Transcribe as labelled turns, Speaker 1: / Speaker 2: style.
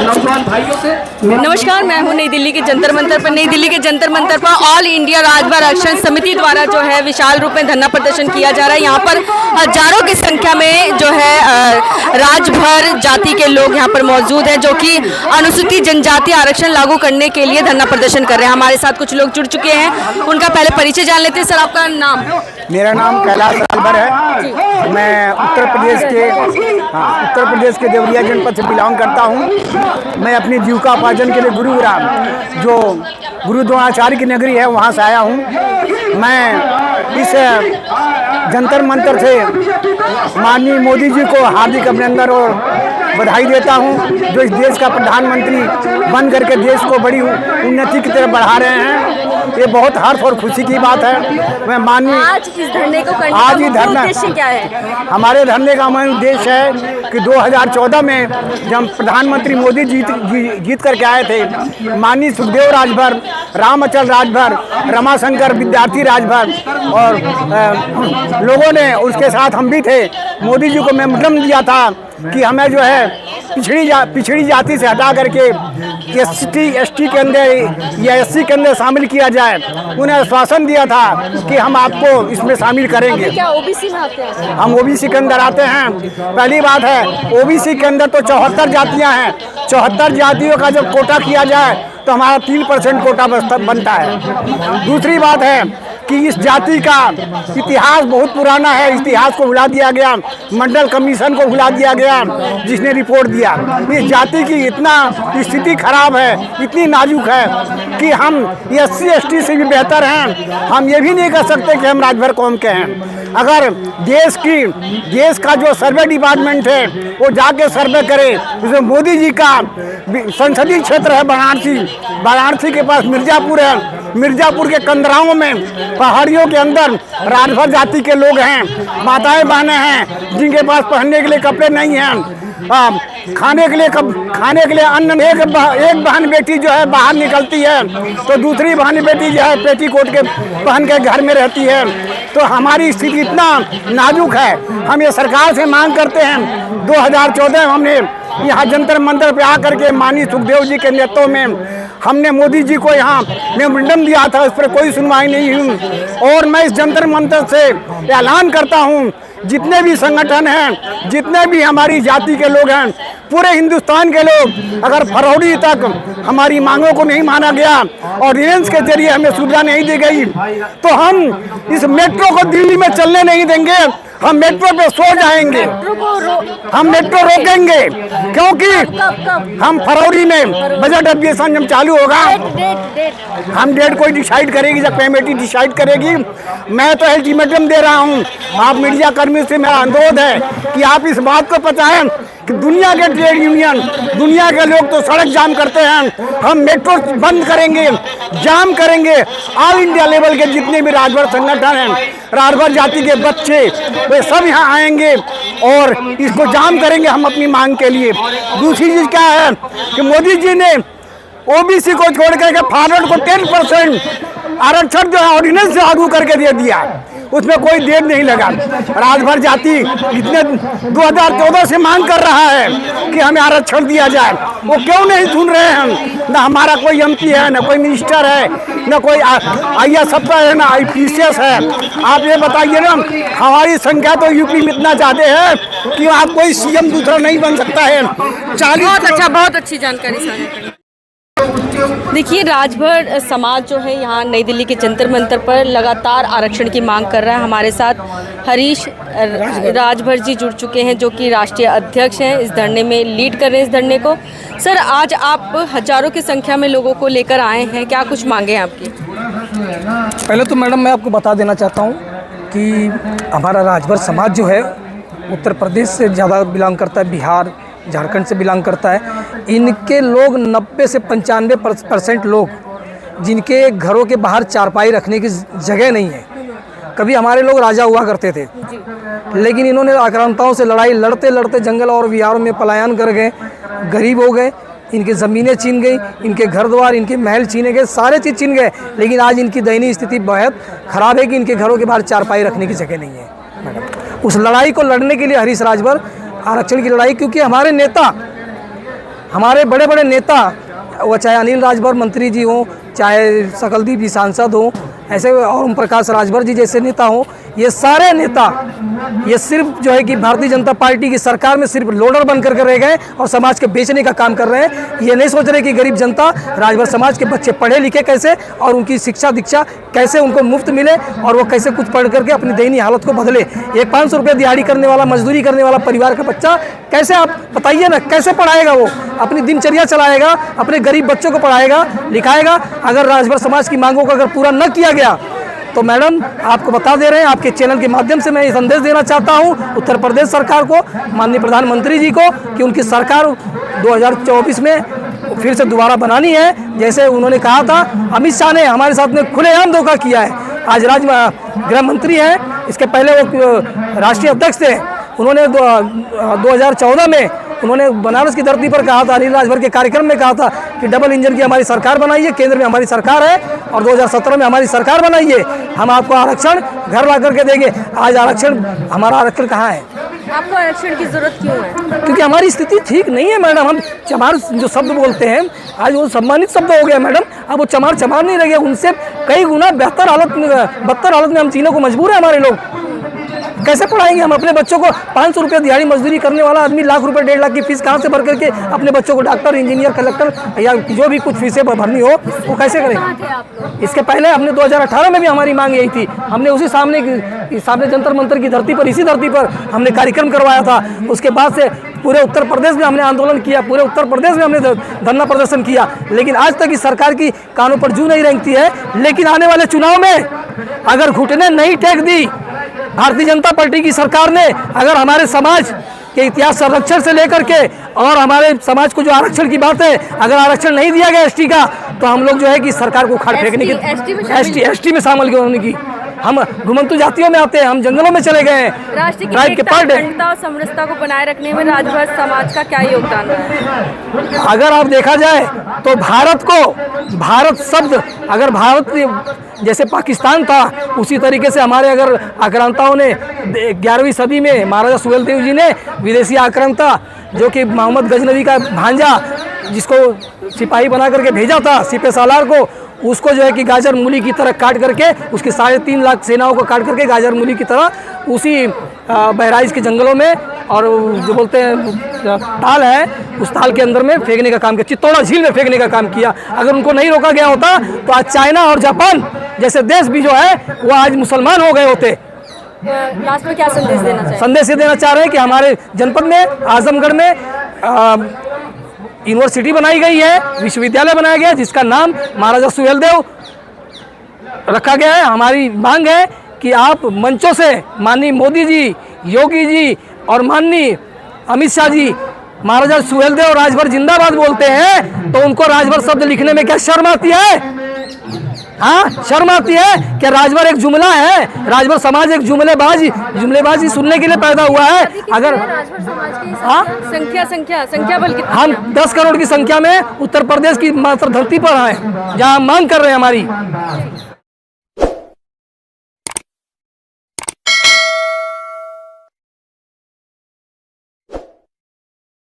Speaker 1: नौजवान भाइयों से।
Speaker 2: नमस्कार, मैं हूं नई दिल्ली के जंतर मंतर पर। नई दिल्ली के जंतर मंतर पर ऑल इंडिया राजभर आरक्षण समिति द्वारा जो है विशाल रूप में धरना प्रदर्शन किया जा रहा है। यहाँ पर हजारों की संख्या में जो है राजभर जाति के लोग यहाँ पर मौजूद हैं, जो कि अनुसूचित जनजाति आरक्षण लागू करने के लिए धरना प्रदर्शन कर रहे हैं। हमारे साथ कुछ लोग जुड़ चुके हैं, उनका पहले परिचय जान लेते हैं। सर, आपका नाम?
Speaker 3: मेरा नाम कैलाश राजभर है। मैं उत्तर प्रदेश के देवरिया जनपद से बिलोंग करता हूँ। मैं अपनी जीविकापार्जन के लिए गुरुग्राम, जो गुरु द्रोणाचार्य की नगरी है, वहाँ से आया हूँ। मैं इस जंतर मंतर से माननीय मोदी जी को हार्दिक अभिनंदन और बधाई देता हूँ, जो इस देश का प्रधानमंत्री बन करके देश को बड़ी उन्नति की तरफ बढ़ा रहे हैं। ये बहुत हर्ष और खुशी की बात है। मैं माननीय
Speaker 2: आज इस धरने को करने
Speaker 3: आज ही
Speaker 2: का
Speaker 3: धरना
Speaker 2: उद्देश्य क्या है?
Speaker 3: हमारे धरने का मुख्य उद्देश्य है कि 2014 में जब प्रधानमंत्री मोदी जीत करके आए थे, माननीय सुखदेव राजभर, रामअचल राजभर, रमाशंकर विद्यार्थी राजभर और लोगों ने, उसके साथ हम भी थे, मोदी जी को मेमोरेंडम दिया था कि हमें जो है पिछड़ी जाति से हटा करके एसटी के अंदर या एससी के अंदर शामिल किया जाए। उन्हें आश्वासन दिया था कि हम आपको इसमें शामिल करेंगे।
Speaker 2: क्या ओबीसी में आते हैं?
Speaker 3: हम ओबीसी के अंदर आते हैं। पहली बात है, ओबीसी के अंदर तो 74 जातियां हैं। 74 जातियों का जब कोटा किया जाए तो हमारा 3% कोटा बनता है। दूसरी बात है कि इस जाति का इतिहास बहुत पुराना है। इतिहास को भुला दिया गया, मंडल कमीशन को भुला दिया गया, जिसने रिपोर्ट दिया। इस जाति की इतना स्थिति खराब है, इतनी नाजुक है कि हम एससी एसटी से भी बेहतर हैं। हम ये भी नहीं कह सकते कि हम राजभर कौम के हैं। अगर देश का जो सर्वे डिपार्टमेंट है वो जाके सर्वे करे, जैसे मोदी जी का संसदीय क्षेत्र है वाराणसी के पास मिर्जापुर है। मिर्जापुर के कंदराओं में पहाड़ियों के अंदर राजभर जाति के लोग हैं, माताएं बहनें हैं, जिनके पास पहनने के लिए कपड़े नहीं हैं, खाने के लिए अन्न। एक बहन बेटी जो है बाहर निकलती है तो दूसरी बहन बेटी जो है पेटीकोट के पहन के घर में रहती है। तो हमारी स्थिति इतना नाजुक है। हम ये सरकार से मांग करते हैं। 2014 में हमने यहाँ जंतर मंतर पे आकर के माननीय सुखदेव जी के नेतृत्व में हमने मोदी जी को यहाँ मेमोरेंडम दिया था, उस पर कोई सुनवाई नहीं हुई। और मैं इस जंतर मंतर से ऐलान करता हूँ, जितने भी संगठन हैं, जितने भी हमारी जाति के लोग हैं, पूरे हिंदुस्तान के लोग, अगर फरवरी तक हमारी मांगों को नहीं माना गया, ऑर्डिनेंस के जरिए हमें सुविधा नहीं दी गई, तो हम इस मेट्रो को दिल्ली में चलने नहीं देंगे। हम मेट्रो पे सो जाएंगे। हम मेट्रो रोकेंगे, क्योंकि हम फरवरी में बजट अधिवेशन जब चालू होगा, हम डेट कोई डिसाइड करेगी, जब कमेटी डिसाइड करेगी। मैं तो अल्टीमेटम दे रहा हूँ। आप मीडिया कर्मियों से मेरा अनुरोध है कि आप इस बात को बताएं कि दुनिया के ट्रेड यूनियन, दुनिया के लोग तो सड़क जाम करते हैं, हम मेट्रो बंद करेंगे, जाम करेंगे। ऑल इंडिया लेवल के जितने भी राजभर संगठन हैं, राजभर जाति के बच्चे, वे सब यहाँ आएंगे और इसको जाम करेंगे हम अपनी मांग के लिए। दूसरी चीज़ क्या है कि मोदी जी ने ओबीसी को छोड़ करके फॉरवर्ड को 10% आरक्षण जो है ऑर्डिनेंस से लागू करके दे दिया, उसमें कोई देर नहीं लगा। राजभर जाति इतने 2014 से मांग कर रहा है कि हमें आरक्षण दिया जाए, वो क्यों नहीं सुन रहे हैं? ना हमारा कोई एमपी है, ना कोई मिनिस्टर है, ना कोई IAS है, ना IPCS है। आप ये बताइए ना, हमारी संख्या तो यूपी में इतना ज़्यादा है कि आप कोई CM दूसरा नहीं बन सकता है।
Speaker 2: बहुत अच्छी जानकारी साझा करी। देखिए, राजभर समाज जो है यहाँ नई दिल्ली के जंतर मंतर पर लगातार आरक्षण की मांग कर रहा है। हमारे साथ हरीश राजभर जी जुड़ चुके हैं, जो कि राष्ट्रीय अध्यक्ष हैं, इस धरने में लीड कर रहे हैं इस धरने को। सर, आज आप हजारों की संख्या में लोगों को लेकर आए हैं, क्या कुछ मांगे हैं आपकी?
Speaker 4: पहले तो मैडम मैं आपको बता देना चाहता हूँ कि हमारा राजभर समाज जो है उत्तर प्रदेश से ज़्यादा बिलोंग करता है, बिहार झारखंड से बिलोंग करता है। इनके लोग 90 से 95% लोग, जिनके घरों के बाहर चारपाई रखने की जगह नहीं है। कभी हमारे लोग राजा हुआ करते थे, लेकिन इन्होंने आक्रांताओं से लड़ाई लड़ते लड़ते जंगल और बिहारों में पलायन कर गए, गरीब हो गए, इनकी ज़मीनें छीन गई, इनके घर द्वार, इनके महल छीने गए, सारे चीज़ छीन गए। लेकिन आज इनकी दयनीय स्थिति बहुत ख़राब है कि इनके घरों के बाहर चारपाई रखने की जगह नहीं है। मैडम, उस लड़ाई को लड़ने के लिए हरीश राजभर आरक्षण की लड़ाई, क्योंकि हमारे नेता हमारे बड़े बड़े नेता, वो चाहे अनिल राजभर मंत्री जी हों, चाहे सकलदीप जी सांसद हों, ऐसे और ओम प्रकाश राजभर जी जैसे नेता हों, ये सारे नेता ये सिर्फ जो है कि भारतीय जनता पार्टी की सरकार में सिर्फ लोडर बन करके रह गए और समाज के बेचने का काम कर रहे हैं। ये नहीं सोच रहे कि गरीब जनता, राजभर समाज के बच्चे पढ़े लिखे कैसे और उनकी शिक्षा दीक्षा कैसे उनको मुफ्त मिले और वो कैसे कुछ पढ़ करके अपनी दयनीय हालत को बदले। एक 500 रुपये दिहाड़ी करने वाला, मजदूरी करने वाला परिवार का बच्चा कैसे, आप बताइए ना, कैसे पढ़ाएगा? वो अपनी दिनचर्या चलाएगा, अपने गरीब बच्चों को पढ़ाएगा लिखाएगा? अगर राजभर समाज की मांगों को अगर पूरा न किया गया तो मैडम आपको बता दे रहे हैं, आपके चैनल के माध्यम से मैं ये संदेश देना चाहता हूँ उत्तर प्रदेश सरकार को, माननीय प्रधानमंत्री जी को, कि उनकी सरकार 2024 में फिर से दोबारा बनानी है। जैसे उन्होंने कहा था, अमित शाह ने हमारे साथ में खुलेआम धोखा किया है। आज गृह मंत्री हैं, इसके पहले वो राष्ट्रीय अध्यक्ष थे। उन्होंने 2014 में उन्होंने बनारस की धरती पर कहा था, अनिल राजभर के कार्यक्रम में कहा था कि डबल इंजन की हमारी सरकार बनाइए, केंद्र में हमारी सरकार है और 2017 में हमारी सरकार बनाइए, हम आपको आरक्षण घर ला करके देंगे। आज आरक्षण, हमारा आरक्षण कहाँ है?
Speaker 2: आपको आरक्षण की जरूरत क्यों है?
Speaker 4: क्योंकि हमारी स्थिति ठीक नहीं है मैडम। हम चमार जो शब्द बोलते हैं आज वो सम्मानित शब्द हो गया मैडम, अब वो चमार नहीं रह गया। उनसे कई गुना बदतर हालत में हम जीने को मजबूर है हमारे लोग। कैसे पढ़ाएंगे हम अपने बच्चों को? 500 रुपये दिहाड़ी मजदूरी करने वाला आदमी लाख रुपए 1.5 लाख की फीस कहाँ से भर करके अपने बच्चों को डॉक्टर, इंजीनियर, कलेक्टर या जो भी कुछ फीसें भरनी हो वो कैसे करें? इसके पहले हमने 2018 में भी हमारी मांग यही थी। हमने उसी सामने जंतर मंतर की धरती पर, इसी धरती पर हमने कार्यक्रम करवाया था। उसके बाद से पूरे उत्तर प्रदेश में हमने आंदोलन किया, पूरे उत्तर प्रदेश में हमने धरना प्रदर्शन किया, लेकिन आज तक इस सरकार की कानों पर जू नहीं रेंगती है। लेकिन आने वाले चुनाव में अगर घुटने नहीं take the Bharatiya Janata party की सरकार ने, अगर हमारे समाज के इतिहास संरक्षण से लेकर के और हमारे समाज को जो आरक्षण की बात है, अगर आरक्षण नहीं दिया गया एसटी का, तो हम लोग जो है कि सरकार को उखाड़ फेंकने की, एसटी में शामिल होने की, हम घुमंतु जातियों में आते हैं, हम जंगलों में चले गए हैं।
Speaker 2: राष्ट्र की एकता, अखंडता और समरसता को बनाए रखने में राजभर समाज का क्या योगदान है?
Speaker 4: अगर आप देखा जाए तो भारत शब्द, अगर भारत जैसे पाकिस्तान था उसी तरीके से हमारे अगर आक्रांताओं ने 11वीं सदी में महाराजा सुहेलदेव जी ने विदेशी आक्रांता जो कि मोहम्मद गजनवी का भांजा, जिसको सिपाही बना करके भेजा था सिपे सालार को, उसको जो है कि गाजर मूली की तरह काट करके, उसकी 3.5 लाख सेनाओं को काट करके गाजर मूली की तरह उसी बहराइच के जंगलों में और जो बोलते हैं ताल है, उस ताल के अंदर में फेंकने का काम किया, चित्तौड़ा झील में फेंकने का काम किया। अगर उनको नहीं रोका गया होता तो आज चाइना और जापान जैसे देश भी जो है वो आज मुसलमान हो गए होते।
Speaker 2: लास्ट में क्या संदेश देना चाहिए?
Speaker 4: संदेश ये देना चाह रहे हैं कि हमारे जनपद में, आजमगढ़ में यूनिवर्सिटी बनाई गई है, विश्वविद्यालय बनाया गया है, जिसका नाम महाराजा सुहेलदेव रखा गया है। हमारी मांग है कि आप मंचों से माननीय मोदी जी, योगी जी और माननीय अमित शाह जी महाराजा सुहेलदेव राजभर जिंदाबाद बोलते हैं, तो उनको राजभर शब्द लिखने में क्या शर्म आती है? हाँ, शर्म आती है कि राजभर एक जुमला है, राजभर समाज एक जुमलेबाजी सुनने के लिए पैदा हुआ है। अगर
Speaker 2: राजभर समाज की संख्या बल कितना?
Speaker 4: हम 10 करोड़ की संख्या में उत्तर प्रदेश की मात्र धरती पर हैं, जहाँ मांग कर रहे हैं हमारी।